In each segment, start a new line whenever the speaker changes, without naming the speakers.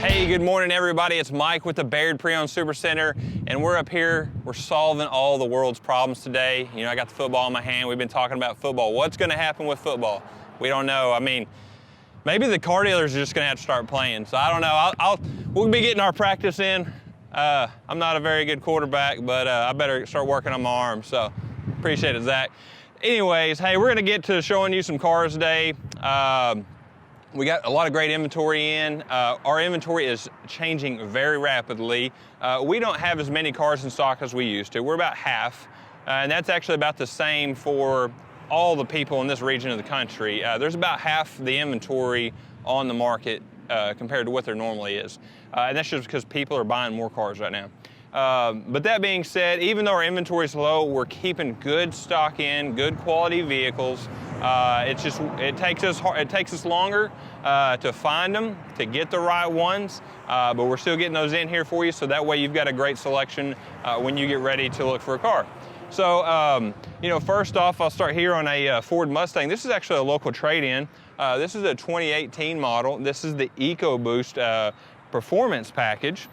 Hey, good morning everybody. It's Mike with the Bayird PreOwned Super Center, and we're up here, we're solving all the world's problems today. You know, I got the football in my hand. We've been talking about football. What's gonna happen with football? We don't know. I mean, maybe the car dealers are just gonna have to start playing. So I don't know, we'll be getting our practice in. I'm not a very good quarterback, but I better start working on my arm, so appreciate it, Zach. Anyways, hey, we're gonna get to showing you some cars today. We got a lot of great inventory in. Our inventory is changing very rapidly. We don't have as many cars in stock as we used to. We're about half, and that's actually about the same for all the people in this region of the country. There's about half the inventory on the market compared to what there normally is. And that's just because people are buying more cars right now. But that being said, even though our inventory is low, we're keeping good stock in, good quality vehicles. It takes us longer to find them, to get the right ones, but we're still getting those in here for you, so that way you've got a great selection when you get ready to look for a car. So, you know, first off, I'll start here on a Ford Mustang. This is actually a local trade-in. This is a 2018 model. This is the EcoBoost performance package.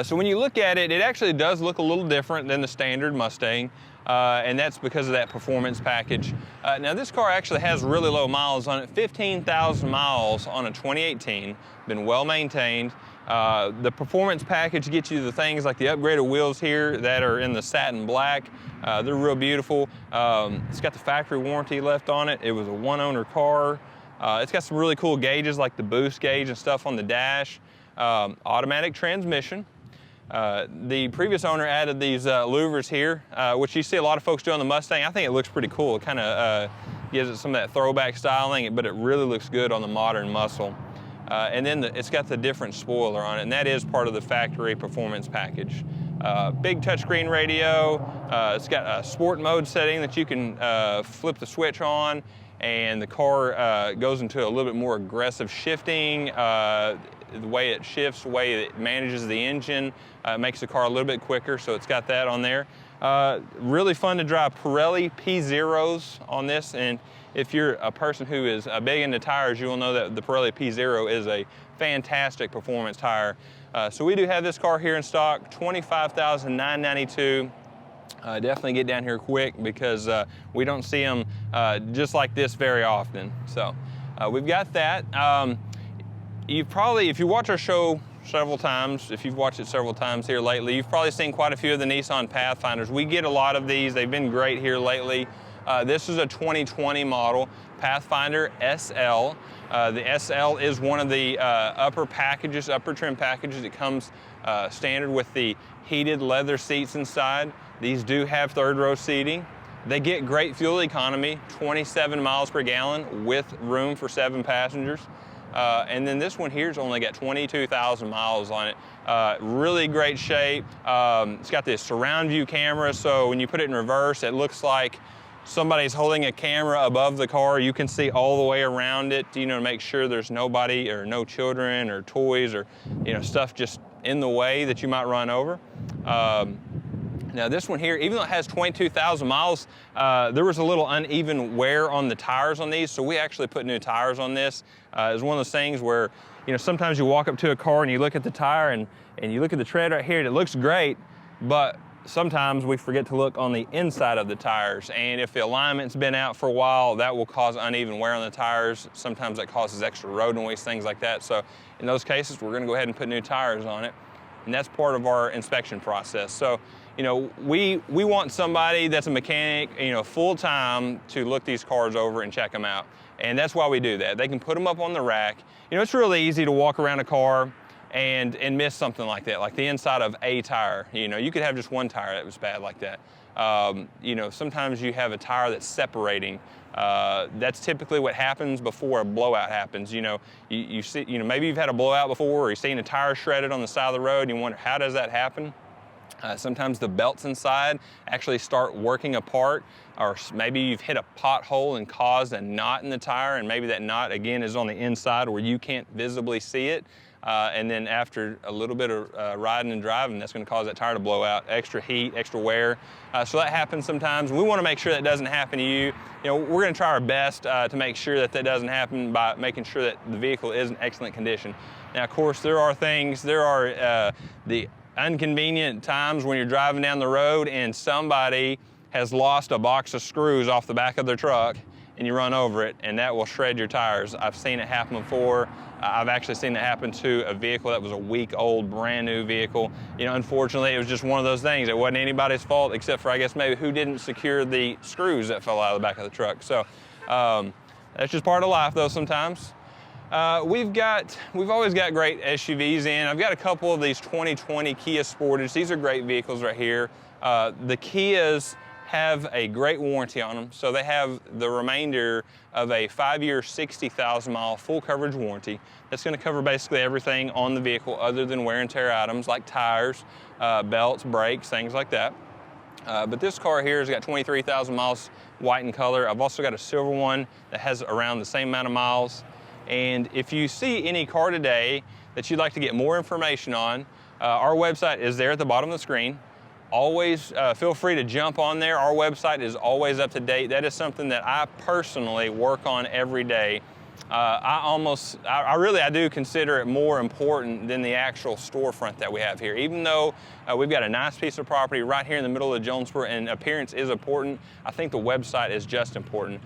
So when you look at it, it actually does look a little different than the standard Mustang, and that's because of that performance package. Now this car actually has really low miles on it, 15,000 miles on a 2018, been well maintained. The performance package gets you the things like the upgraded wheels here that are in the satin black. They're real beautiful. It's got the factory warranty left on it. It was a one-owner car. It's got some really cool gauges like the boost gauge and stuff on the dash. Automatic transmission. The previous owner added these louvers here, which you see a lot of folks do on the Mustang. I think it looks pretty cool. It kind of gives it some of that throwback styling, but it really looks good on the modern muscle. And then it's got the different spoiler on it, and that is part of the factory performance package. Big touchscreen radio. It's got a sport mode setting that you can flip the switch on, and the car goes into a little bit more aggressive shifting. The way it shifts, the way it manages the engine, makes the car a little bit quicker, so it's got that on there. Really fun to drive. Pirelli P0s on this, and if you're a person who is big into tires, you will know that the Pirelli P0 is a fantastic performance tire. So we do have this car here in stock, $25,992. Definitely get down here quick because we don't see them just like this very often. So we've got that. If you watch our show several times, if you've watched it several times here lately, you've probably seen quite a few of the Nissan Pathfinders. We get a lot of these. They've been great here lately. This is a 2020 model, Pathfinder SL. The SL is one of the upper trim packages. It comes standard with the heated leather seats inside. These do have third row seating. They get great fuel economy, 27 miles per gallon with room for 7 passengers. And then this one here's only got 22,000 miles on it. Really great shape. It's got this surround view camera, so when you put it in reverse, it looks like somebody's holding a camera above the car. You can see all the way around it, you know, to make sure there's nobody or no children or toys or, you know, stuff just in the way that you might run over. Now this one here, even though it has 22,000 miles, there was a little uneven wear on the tires on these, so we actually put new tires on this. It's one of those things where, you know, sometimes you walk up to a car and you look at the tire and you look at the tread right here and it looks great, but sometimes we forget to look on the inside of the tires, and if the alignment's been out for a while, that will cause uneven wear on the tires. Sometimes that causes extra road noise, things like that. So in those cases, we're gonna go ahead and put new tires on it, and that's part of our inspection process. So, you know, we want somebody that's a mechanic, you know, full-time to look these cars over and check them out. And that's why we do that. They can put them up on the rack. You know, it's really easy to walk around a car and miss something like that, like the inside of a tire. You know, you could have just one tire that was bad like that. You know, sometimes you have a tire that's separating. That's typically what happens before a blowout happens. You know, you see, you know, maybe you've had a blowout before, or you've seen a tire shredded on the side of the road, and you wonder, how does that happen? Sometimes the belts inside actually start working apart, or maybe you've hit a pothole and caused a knot in the tire, and maybe that knot, again, is on the inside where you can't visibly see it. and then after a little bit of riding and driving, that's going to cause that tire to blow out, extra heat, extra wear. So that happens sometimes. We want to make sure that doesn't happen to you. You know, we're going to try our best to make sure that that doesn't happen by making sure that the vehicle is in excellent condition. Now, of course, there are the inconvenient times when you're driving down the road and somebody has lost a box of screws off the back of their truck and you run over it, and that will shred your tires. I've seen it happen before. I've actually seen it happen to a vehicle that was a week-old, brand-new vehicle. You know, unfortunately, it was just one of those things. It wasn't anybody's fault except for, I guess, maybe who didn't secure the screws that fell out of the back of the truck. So that's just part of life, though, sometimes. We've always got great SUVs in. I've got a couple of these 2020 Kia Sportage. These are great vehicles right here. The Kias have a great warranty on them, so they have the remainder of a 5-year, 60,000-mile full coverage warranty. That's going to cover basically everything on the vehicle other than wear and tear items like tires, belts, brakes, things like that. But this car here has got 23,000 miles white in color. I've also got a silver one that has around the same amount of miles. And if you see any car today that you'd like to get more information on, our website is there at the bottom of the screen. Always feel free to jump on there. Our website is always up to date. That is something that I personally work on every day. I do consider it more important than the actual storefront that we have here. Even though we've got a nice piece of property right here in the middle of Jonesboro and appearance is important, I think the website is just important.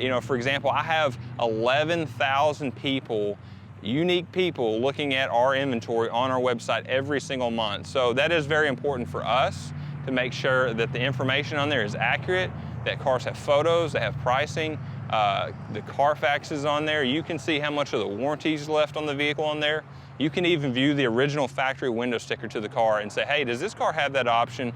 You know, for example, I have 11,000 people, unique people looking at our inventory on our website every single month. So that is very important for us to make sure that the information on there is accurate, that cars have photos, they have pricing, the Carfax is on there. You can see how much of the warranty is left on the vehicle on there. You can even view the original factory window sticker to the car and say, hey, does this car have that option?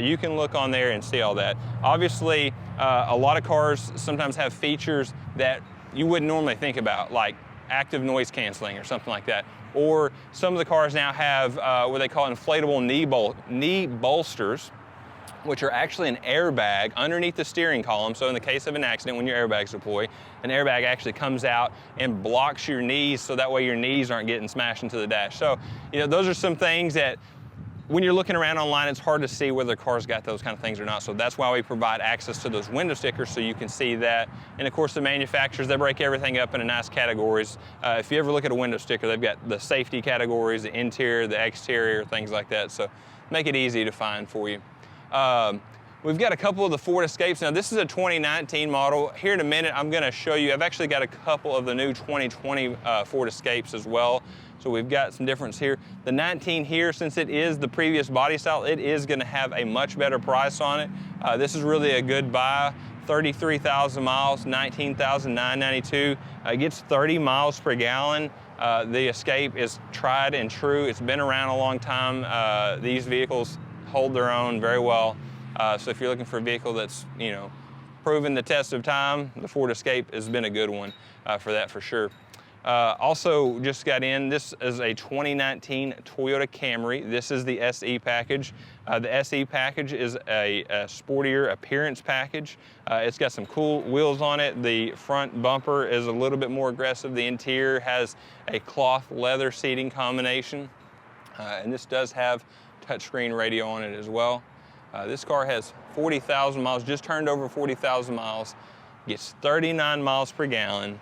You can look on there and see all that. Obviously, a lot of cars sometimes have features that you wouldn't normally think about, like active noise canceling or something like that. Or some of the cars now have what they call inflatable knee bolsters, which are actually an airbag underneath the steering column. So in the case of an accident, when your airbags deploy, an airbag actually comes out and blocks your knees so that way your knees aren't getting smashed into the dash. So, you know, those are some things that when you're looking around online, it's hard to see whether the car's got those kind of things or not. So that's why we provide access to those window stickers so you can see that. And of course, the manufacturers, they break everything up into nice categories. If you ever look at a window sticker, they've got the safety categories, the interior, the exterior, things like that. So make it easy to find for you. We've got a couple of the Ford Escapes. Now this is a 2019 model. Here in a minute, I'm gonna show you, I've actually got a couple of the new 2020 Ford Escapes as well. So we've got some difference here. The 19 here, since it is the previous body style, it is gonna have a much better price on it. This is really a good buy. 33,000 miles, 19,992. It gets 30 miles per gallon. The Escape is tried and true. It's been around a long time. These vehicles hold their own very well. So if you're looking for a vehicle that's, you know, proven the test of time, the Ford Escape has been a good one for that for sure. Also just got in, this is a 2019 Toyota Camry. This is the SE package. The SE package is a sportier appearance package. It's got some cool wheels on it. The front bumper is a little bit more aggressive. The interior has a cloth leather seating combination. And this does have touchscreen radio on it as well. This car has 40,000 miles, just turned over 40,000 miles, gets 39 miles per gallon.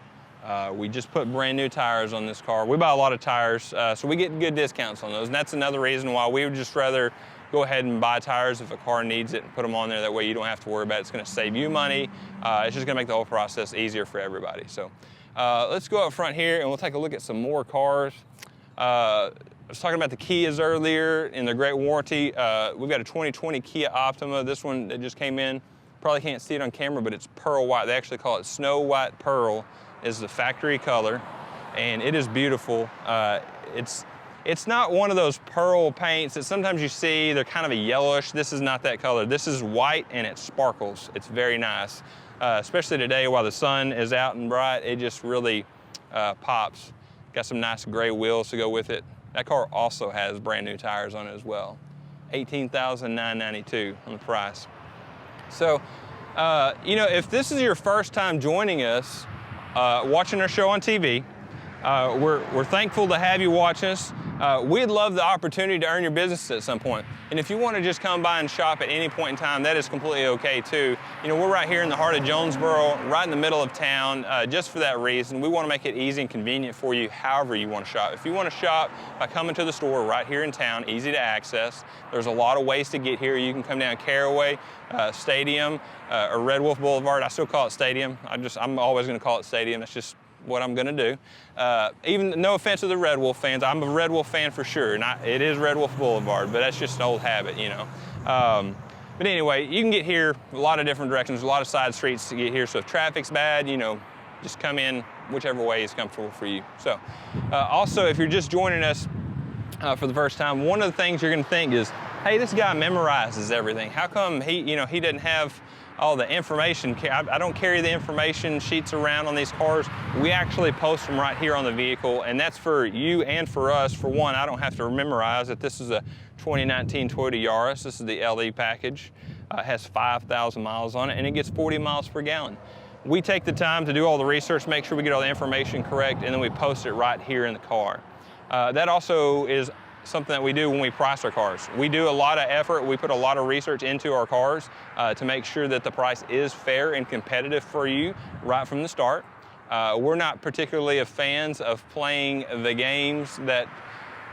We just put brand new tires on this car. We buy a lot of tires, so we get good discounts on those. And that's another reason why we would just rather go ahead and buy tires if a car needs it and put them on there. That way you don't have to worry about it. It's gonna save you money. It's just gonna make the whole process easier for everybody. So let's go up front here and we'll take a look at some more cars. I was talking about the Kias earlier and their great warranty. We've got a 2020 Kia Optima. This one that just came in. Probably can't see it on camera, but it's pearl white. They actually call it Snow White Pearl is the factory color, and it is beautiful. It's not one of those pearl paints that sometimes you see. They're kind of a yellowish. This is not that color. This is white and it sparkles. It's very nice, especially today while the sun is out and bright. It just really pops. Got some nice gray wheels to go with it. That car also has brand new tires on it as well. $18,992 on the price. So, you know, if this is your first time joining us, watching our show on TV, We're thankful to have you watch us. We'd love the opportunity to earn your business at some point. And if you want to just come by and shop at any point in time, that is completely okay too. You know, we're right here in the heart of Jonesboro, right in the middle of town, just for that reason. We want to make it easy and convenient for you however you want to shop. If you want to shop by coming to the store right here in town, easy to access. There's a lot of ways to get here. You can come down Caraway, Stadium, or Red Wolf Boulevard. I still call it Stadium. I'm always going to call it Stadium. That's just what I'm gonna do. Even no offense to the Red Wolf fans, I'm a Red Wolf fan for sure. It is Red Wolf Boulevard, but that's just an old habit, you know. But anyway, you can get here a lot of different directions, a lot of side streets to get here. So if traffic's bad, you know, just come in whichever way is comfortable for you. So also, if you're just joining us for the first time, one of the things you're gonna think is, hey, this guy memorizes everything. How come he doesn't have all the information? I don't carry the information sheets around on these cars. We actually post them right here on the vehicle, and that's for you and for us. For one, I don't have to memorize that this is a 2019 Toyota Yaris. This is the LE package. It has 5,000 miles on it, and it gets 40 miles per gallon. We take the time to do all the research, make sure we get all the information correct, and then we post it right here in the car. That also is something that we do when we price our cars. We do a lot of effort, we put a lot of research into our cars to make sure that the price is fair and competitive for you right from the start. We're not particularly fans of playing the games that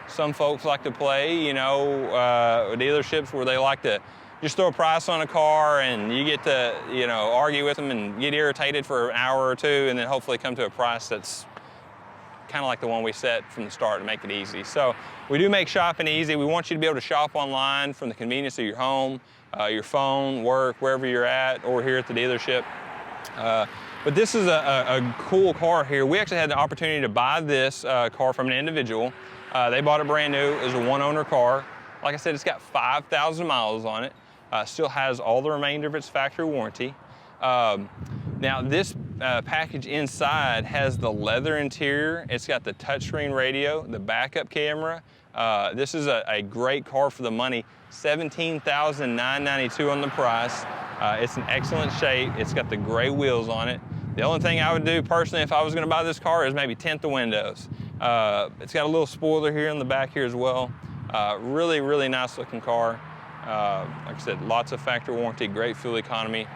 some folks like to play, you know, dealerships where they like to just throw a price on a car and you get to, you know, argue with them and get irritated for an hour or two and then hopefully come to a price that's kind of like the one we set from the start to make it easy. So we do make shopping easy. We want you to be able to shop online from the convenience of your home, your phone, work, wherever you're at, or here at the dealership. But this is a cool car here. We actually had the opportunity to buy this car from an individual. They bought it brand new. It was a one-owner car. Like I said, it's got 5,000 miles on it. Still has all the remainder of its factory warranty. Now this package inside has the leather interior. It's got the touchscreen radio, the backup camera. This is a great car for the money. $17,992 on the price. It's in excellent shape. It's got the gray wheels on it. The only thing I would do personally if I was going to buy this car is maybe tint the windows. It's got a little spoiler here in the back here as well. Really, really nice looking car. Like I said, lots of factory warranty, great fuel economy.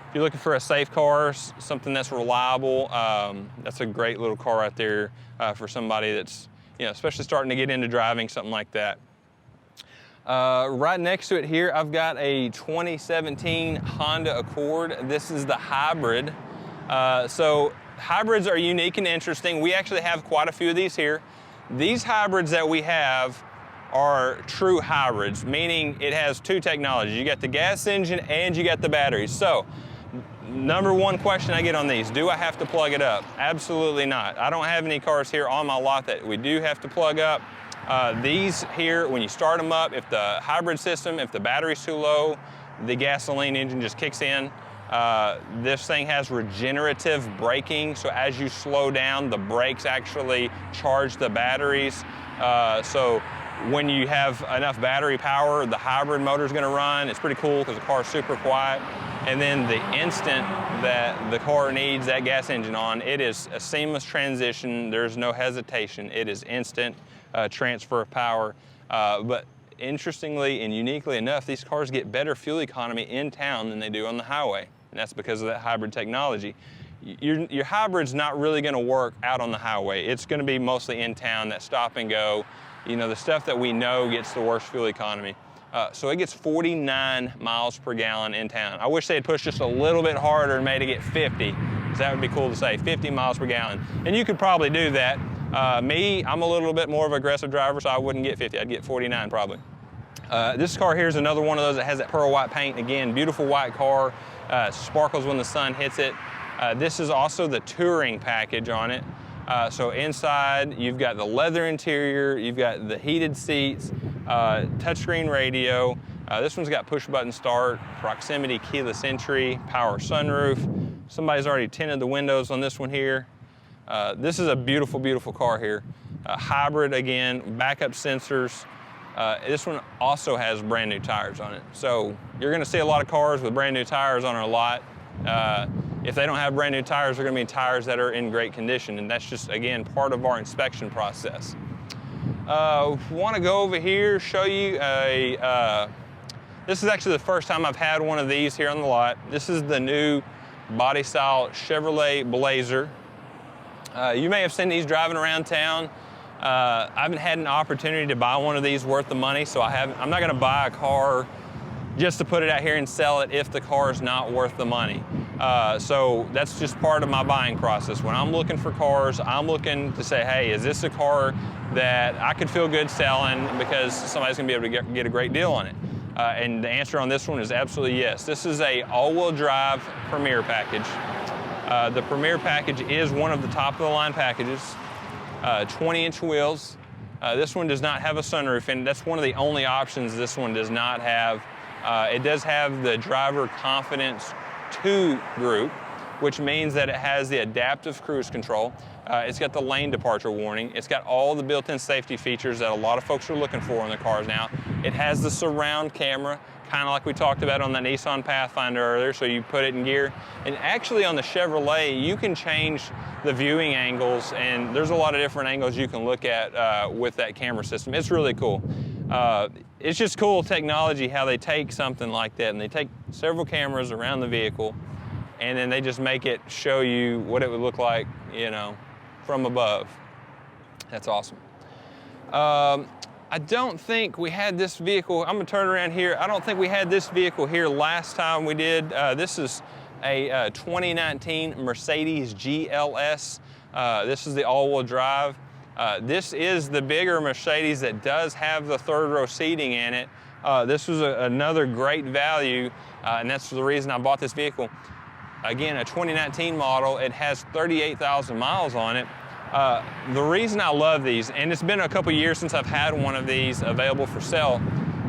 If you're looking for a safe car, something that's reliable, that's a great little car right there for somebody that's, you know, especially starting to get into driving, something like that. Right next to it here, I've got a 2017 Honda Accord. This is the hybrid. So hybrids are unique and interesting. We actually have quite a few of these here. These hybrids that we have are true hybrids, meaning it has two technologies. You got the gas engine and you got the batteries. So, number one question I get on these, do I have to plug it up? Absolutely not. I don't have any cars here on my lot that we do have to plug up. These here, when you start them up, if the hybrid system, if the battery's too low, the gasoline engine just kicks in. This thing has regenerative braking, so as you slow down, the brakes actually charge the batteries. So when you have enough battery power, the hybrid motor is going to run. It's pretty cool because the car is super quiet. And then the instant that the car needs that gas engine on, it is a seamless transition. There's no hesitation. It is instant transfer of power. But interestingly and uniquely enough, these cars get better fuel economy in town than they do on the highway. And that's because of that hybrid technology. Your hybrid's not really going to work out on the highway. It's going to be mostly in town, that stop and go. You know, the stuff that we know gets the worst fuel economy. So it gets 49 miles per gallon in town. I wish they had pushed just a little bit harder and made it get 50, because that would be cool to say, 50 miles per gallon. And you could probably do that. Me, I'm a little bit more of an aggressive driver, so I wouldn't get 50. I'd get 49 probably. This car here is another one of those that has that pearl white paint. Again, beautiful white car, sparkles when the sun hits it. This is also the touring package on it. So inside, you've got the leather interior, you've got the heated seats, touchscreen radio. This one's got push button start, proximity keyless entry, power sunroof. Somebody's already tinted the windows on this one here. This is a beautiful, beautiful car here. Hybrid again, backup sensors. This one also has brand new tires on it. So you're gonna see a lot of cars with brand new tires on our lot. If they don't have brand new tires, they're going to be tires that are in great condition, and that's just, again, part of our inspection process. Want to go over here, show you this is actually the first time I've had one of these here on the lot. This is the new body style Chevrolet Blazer. You may have seen these driving around town. I haven't had an opportunity to buy one of these worth the money, so I'm not going to buy a car just to put it out here and sell it if the car is not worth the money. So that's just part of my buying process. When I'm looking for cars, I'm looking to say, hey, is this a car that I could feel good selling because somebody's gonna be able to get a great deal on it? And the answer on this one is absolutely yes. This is a all-wheel drive Premier package. The Premier package is one of the top of the line packages. 20-inch wheels. This one does not have a sunroof, and that's one of the only options this one does not have. It does have the Driver Confidence 2 group, which means that it has the adaptive cruise control. It's got the lane departure warning. It's got all the built-in safety features that a lot of folks are looking for in their cars now. It has the surround camera, kind of like we talked about on the Nissan Pathfinder earlier, so you put it in gear. And actually on the Chevrolet, you can change the viewing angles, and there's a lot of different angles you can look at with that camera system. It's really cool. It's just cool technology how they take something like that and they take several cameras around the vehicle and then they just make it show you what it would look like, you know, from above. That's awesome. I don't think we had this vehicle, I'm gonna turn around here. I don't think we had this vehicle here last time we did. This is a 2019 Mercedes GLS. This is the all-wheel drive. This is the bigger Mercedes that does have the third row seating in it. This was another great value, and that's the reason I bought this vehicle. Again, a 2019 model, it has 38,000 miles on it. The reason I love these, and it's been a couple years since I've had one of these available for sale,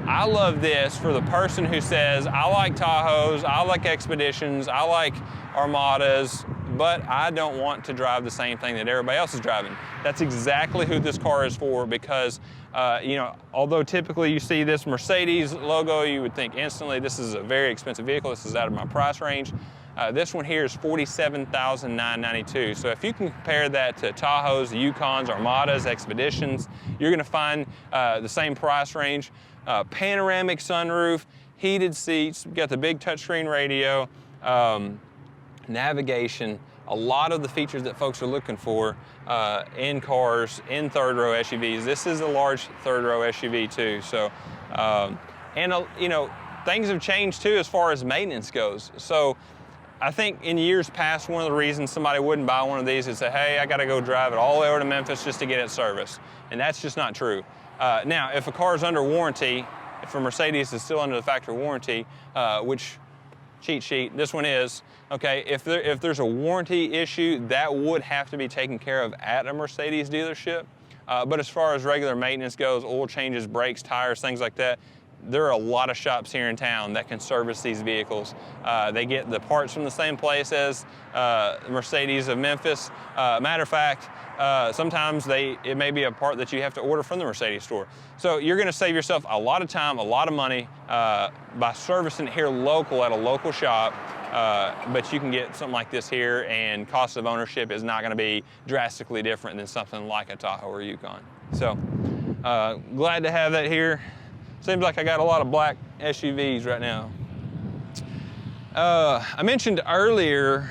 I love this for the person who says, I like Tahoes, I like Expeditions, I like Armadas, but I don't want to drive the same thing that everybody else is driving. That's exactly who this car is for because, you know, although typically you see this Mercedes logo, you would think instantly this is a very expensive vehicle, this is out of my price range. This one here is $47,992. So if you can compare that to Tahoes, Yukons, Armadas, Expeditions, you're gonna find the same price range. Panoramic sunroof, heated seats, we've got the big touchscreen radio, navigation, a lot of the features that folks are looking for in cars, in third row SUVs. This is a large third row SUV too. So, you know, things have changed too as far as maintenance goes. So I think in years past, one of the reasons somebody wouldn't buy one of these is say, hey, I gotta go drive it all the way over to Memphis just to get it serviced. And that's just not true. Now, if a car is under warranty, if a Mercedes is still under the factory warranty, which cheat sheet, this one is, okay, if there's a warranty issue, that would have to be taken care of at a Mercedes dealership. But as far as regular maintenance goes, oil changes, brakes, tires, things like that, there are a lot of shops here in town that can service these vehicles. They get the parts from the same place as Mercedes of Memphis. Matter of fact, sometimes it may be a part that you have to order from the Mercedes store. So you're gonna save yourself a lot of time, a lot of money by servicing it here local at a local shop. But you can get something like this here and cost of ownership is not gonna be drastically different than something like a Tahoe or Yukon. So glad to have that here. Seems like I got a lot of black SUVs right now. I mentioned earlier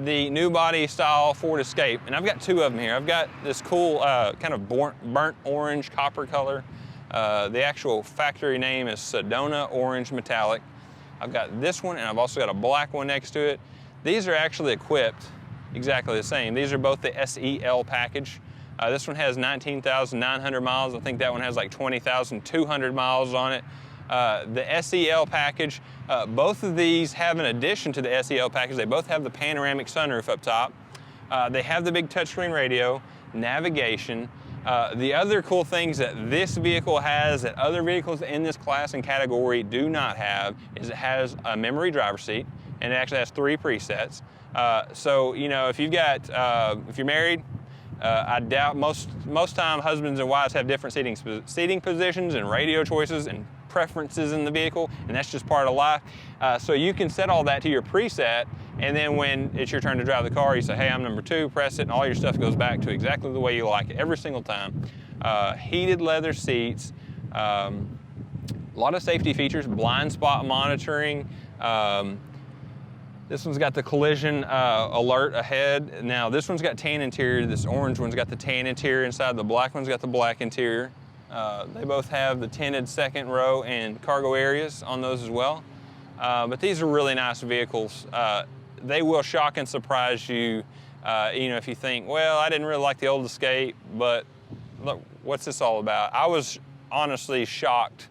the new body style Ford Escape, and I've got two of them here. I've got this cool kind of burnt orange copper color. The actual factory name is Sedona Orange Metallic. I've got this one, and I've also got a black one next to it. These are actually equipped exactly the same. These are both the SEL package. This one has 19,900 miles. I think that one has like 20,200 miles on it. The SEL package, both of these have an addition to the SEL package. They both have the panoramic sunroof up top. They have the big touchscreen radio, navigation. The other cool things that this vehicle has that other vehicles in this class and category do not have is it has a memory driver's seat, and it actually has 3 presets. So, you know, if you've got, if you're married, I doubt most time husbands and wives have different seating positions and radio choices and preferences in the vehicle, and that's just part of life. So you can set all that to your preset, And then when it's your turn to drive the car, you say, hey, I'm number 2, press it, and all your stuff goes back to exactly the way you like it every single time. Heated leather seats, a lot of safety features, blind spot monitoring. This one's got the collision alert ahead. Now this one's got tan interior, this orange one's got the tan interior inside, the black one's got the black interior. They both have the tinted second row and cargo areas on those as well. But these are really nice vehicles. They will shock and surprise you, you know, if you think, well, I didn't really like the old Escape, but look, what's this all about? I was honestly shocked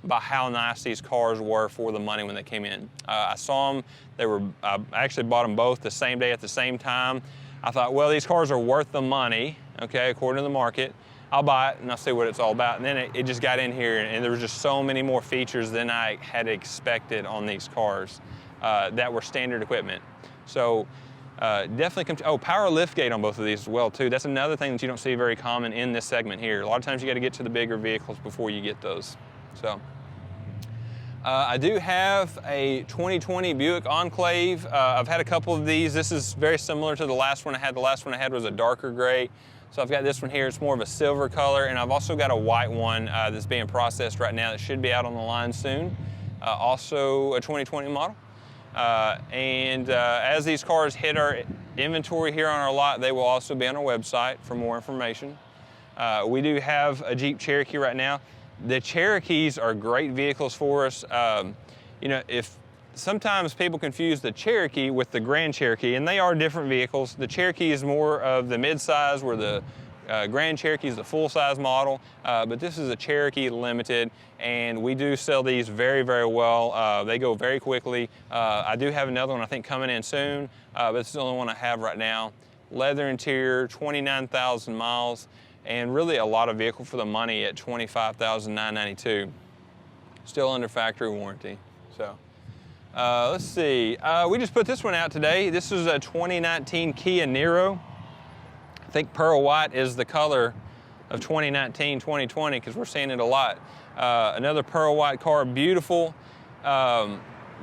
by how nice these cars were for the money when they came in. I saw them, I actually bought them both the same day at the same time. I thought, well, these cars are worth the money, okay, according to the market. I'll buy it and I'll see what it's all about. And then it just got in here, and there was just so many more features than I had expected on these cars that were standard equipment. So definitely, power liftgate on both of these as well too. That's another thing that you don't see very common in this segment here. A lot of times you got to get to the bigger vehicles before you get those. So I do have a 2020 Buick Enclave. I've had a couple of these. This is very similar to the last one I had. The last one I had was a darker gray. So I've got this one here, it's more of a silver color, and I've also got a white one that's being processed right now that should be out on the line soon. Also a 2020 model. As these cars hit our inventory here on our lot, they will also be on our website for more information. We do have a Jeep Cherokee right now. The Cherokees are great vehicles for us. You know, sometimes people confuse the Cherokee with the Grand Cherokee, and they are different vehicles. The Cherokee is more of the mid-size, where the Grand Cherokee is the full-size model, but this is a Cherokee Limited, and we do sell these very, very well. They go very quickly. I do have another one I think coming in soon, but it's the only one I have right now. Leather interior, 29,000 miles, and really a lot of vehicle for the money at $25,992. Still under factory warranty. So. Let's see, we just put this one out today. This is a 2019 Kia Niro. I think pearl white is the color of 2019, 2020, because we're seeing it a lot. Another pearl white car, beautiful.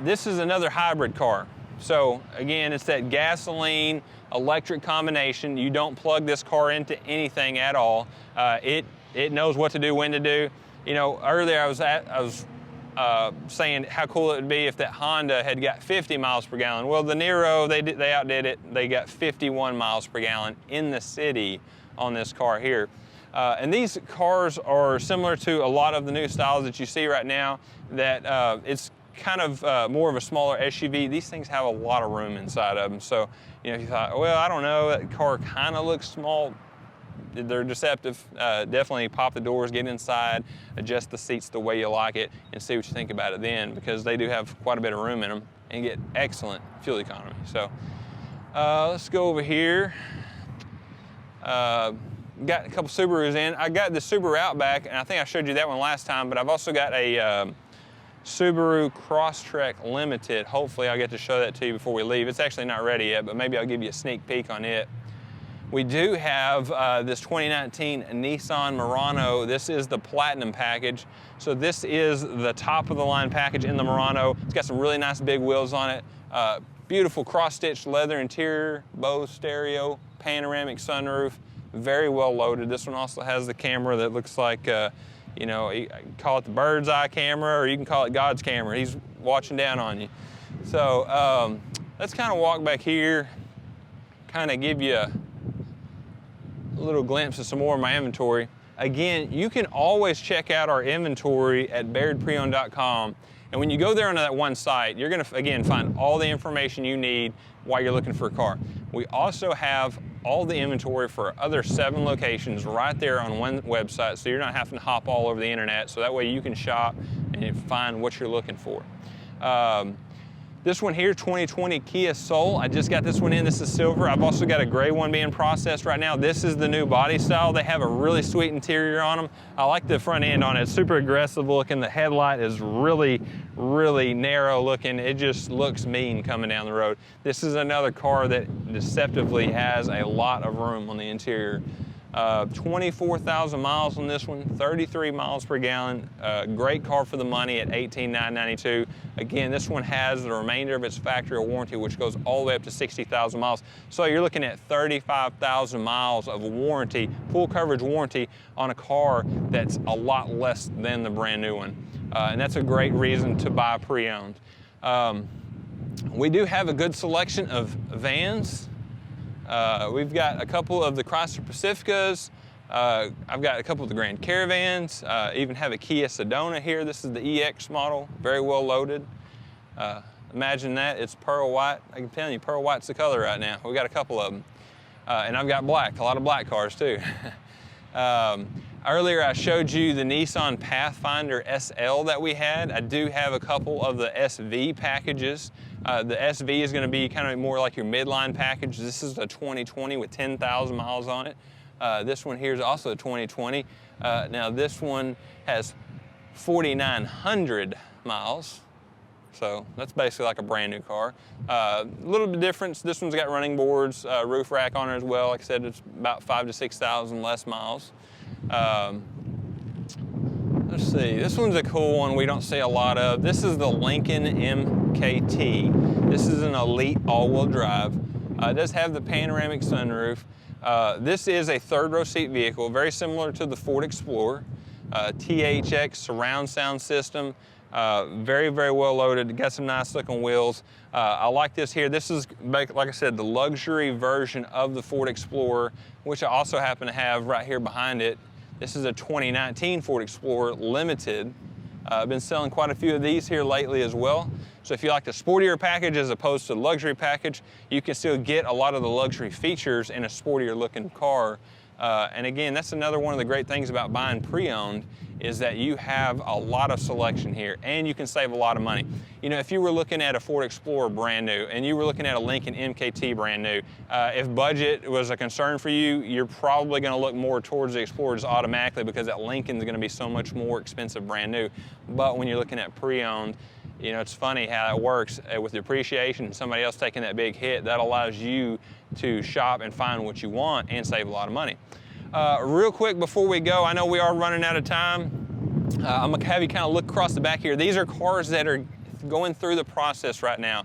This is another hybrid car. So again, it's that gasoline electric combination. You don't plug this car into anything at all. It knows what to do, when to do. You know, earlier I was saying how cool it would be if that Honda had got 50 miles per gallon. Well, the Niro, they outdid it. They got 51 miles per gallon in the city on this car here. And these cars are similar to a lot of the new styles that you see right now, that it's kind of more of a smaller SUV. These things have a lot of room inside of them. So, you know, if you thought, well, I don't know, that car kind of looks small, they're deceptive. Definitely pop the doors, get inside, adjust the seats the way you like it, and see what you think about it then, because they do have quite a bit of room in them and get excellent fuel economy. So let's go over here. Got a couple Subarus in. I got the Subaru Outback, and I think I showed you that one last time, but I've also got a Subaru Crosstrek Limited. Hopefully I'll get to show that to you before we leave. It's actually not ready yet, but maybe I'll give you a sneak peek on it. We do have this 2019 Nissan Murano. This is the Platinum package. So this is the top of the line package in the Murano. It's got some really nice big wheels on it. Beautiful cross-stitched leather interior, Bose stereo, panoramic sunroof, very well loaded. This one also has the camera that looks like, you know, you can call it the bird's eye camera, or you can call it God's camera. He's watching down on you. So let's kind of walk back here, kind of give you a little glimpse of some more of my inventory. Again, you can always check out our inventory at BayardPreOwned.com. And when you go there on that one site, you're going to, again, find all the information you need while you're looking for a car. We also have all the inventory for other 7 locations right there on one website, so you're not having to hop all over the internet, so that way you can shop and find what you're looking for. This one here, 2020 Kia Soul. I just got this one in. This is silver. I've also got a gray one being processed right now. This is the new body style. They have a really sweet interior on them. I like the front end on it. It's super aggressive looking. The headlight is really, really narrow looking. It just looks mean coming down the road. This is another car that deceptively has a lot of room on the interior. 24,000 miles on this one, 33 miles per gallon. Great car for the money at $18,992. Again, this one has the remainder of its factory warranty, which goes all the way up to 60,000 miles. So you're looking at 35,000 miles of warranty, full coverage warranty on a car that's a lot less than the brand new one. And that's a great reason to buy pre-owned. We do have a good selection of vans. We've got a couple of the Chrysler Pacificas. I've got a couple of the Grand Caravans. Even have a Kia Sedona here. This is the EX model, very well loaded. Imagine that, it's pearl white. I can tell you, pearl white's the color right now. We've got a couple of them. And I've got black, a lot of black cars too. Earlier I showed you the Nissan Pathfinder SL that we had. I do have a couple of the SV packages. The SV is going to be kind of more like your midline package. This is a 2020 with 10,000 miles on it. This one here is also a 2020. Now this one has 4,900 miles. So that's basically like a brand new car. A little bit difference. This one's got running boards, roof rack on it as well. Like I said, it's about 5,000 to 6,000 less miles. Let's see, this one's a cool one we don't see a lot of. This is the Lincoln MKT. This is an elite all-wheel drive. It does have the panoramic sunroof. This is a third row seat vehicle, very similar to the Ford Explorer. THX surround sound system. Very, very well loaded. Got some nice looking wheels. I like this here. This is, like I said, the luxury version of the Ford Explorer, which I also happen to have right here behind it. This is a 2019 Ford Explorer Limited. I've been selling quite a few of these here lately as well. So if you like the sportier package as opposed to the luxury package, you can still get a lot of the luxury features in a sportier looking car. And again, that's another one of the great things about buying pre-owned is that you have a lot of selection here and you can save a lot of money. You know, if you were looking at a Ford Explorer brand new and you were looking at a Lincoln MKT brand new, if budget was a concern for you, you're probably going to look more towards the Explorer just automatically because that Lincoln is going to be so much more expensive brand new. But when you're looking at pre-owned, you know, it's funny how it works with the appreciation and somebody else taking that big hit. That allows you to shop and find what you want and save a lot of money. Real quick before we go, I know we are running out of time. I'm going to have you kind of look across the back here. These are cars that are going through the process right now.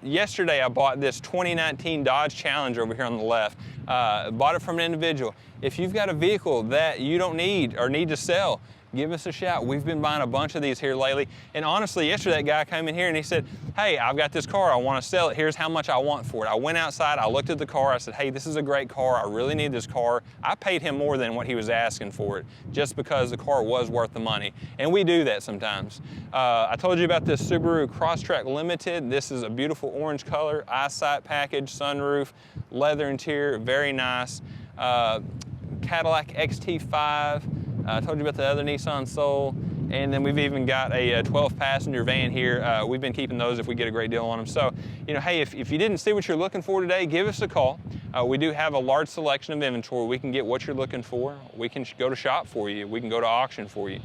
Yesterday I bought this 2019 Dodge Challenger over here on the left. Bought it from an individual. If you've got a vehicle that you don't need or need to sell, give us a shout. We've been buying a bunch of these here lately. And honestly, yesterday that guy came in here and he said, hey, I've got this car, I want to sell it. Here's how much I want for it. I went outside, I looked at the car, I said, hey, this is a great car. I really need this car. I paid him more than what he was asking for it just because the car was worth the money. And we do that sometimes. I told you about this Subaru Crosstrek Limited. This is a beautiful orange color, eyesight package, sunroof, leather interior, very nice. Cadillac XT5. I told you about the other Nissan Soul, and then we've even got a 12-passenger van here. We've been keeping those if we get a great deal on them. So, you know, hey, if you didn't see what you're looking for today, give us a call. We do have a large selection of inventory. We can get what you're looking for. We can go to shop for you. We can go to auction for you.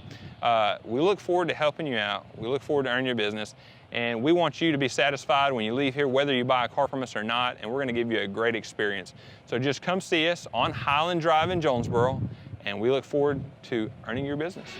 We look forward to helping you out. We look forward to earning your business, and we want you to be satisfied when you leave here, whether you buy a car from us or not, and we're going to give you a great experience. So just come see us on Highland Drive in Jonesboro, and we look forward to earning your business.